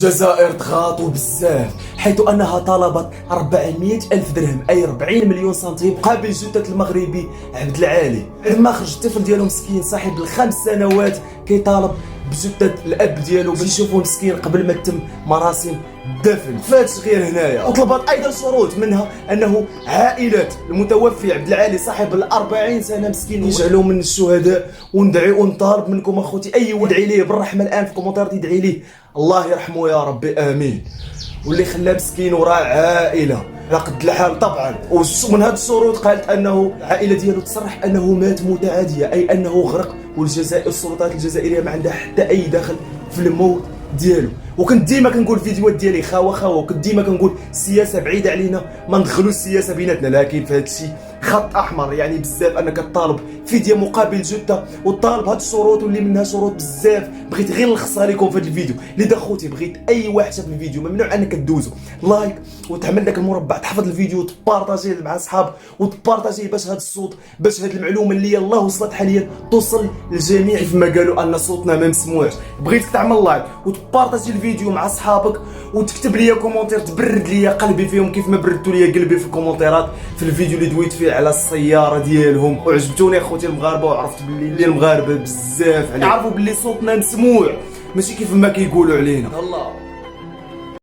الجزائر تغاضوا بزاف حيث انها طلبت 400 الف درهم اي 40 مليون سنتيم مقابل جثة المغربي عبد العالي. عندما خرج الطفل ديالو مسكين صاحب الخمس سنوات كيطالب بجثة الاب ديالو باش يشوفوه مسكين قبل ما تتم مراسم الدفن. فاتش غير هنايا وطلبت ايضا شروط منها انه عائلة المتوفي عبد العالي صاحب ال40 سنه مسكين يجعلوا من الشهداء. وندعي ونطالب منكم اخوتي اي يدعي ليه بالرحمه الان في كومنتات يدعي ليه الله يرحمه يا ربي امين. واللي خلاه مسكين وراه عائله على قد الحال طبعا. ومن هذه الشروط قالت انه العائله ديالو تصرح انه مات موته عاديه اي انه غرق. والجزائر السلطات الجزائريه ما عندها حتى اي دخل في الموت ديالو. وكنت ديما كنقول الفيديوهات ديالي خاوه وكنت ديما كنقول السياسه بعيده علينا ما ندخلوا السياسه بيناتنا. لكن في هذا الشيء خط احمر يعني بزاف انك تطالب فديه مقابل جثه وتطالب هاد الشروط واللي منها شروط بزاف. بغيت غير نلخصها لكم في هذا الفيديو. لذا خوتي بغيت اي واحد شاف الفيديو ممنوع انك تدوزو لايك وتعمل لك المربع تحفظ الفيديو وتبارطاجيه مع اصحاب وتبارطاجيه باش هذا الصوت باش هذه المعلومه اللي يلاه وصلت حاليا توصل للجميع. كيف ما قالوا ان صوتنا ما مسموعش. بغيتك تعمل لايك وتبارطاجي الفيديو مع اصحابك وتكتب لي كومونتير تبرد لي قلبي فيهم كيف ما بردتوا لي قلبي في الكومونتيرات في الفيديو اللي دويت فيه على السياره ديالهم. وعجبتوني اخوتي المغاربه وعرفت باللي المغاربه بزاف يعرفوا باللي صوتنا مسموع ماشي كيف ما كيقولوا علينا. الله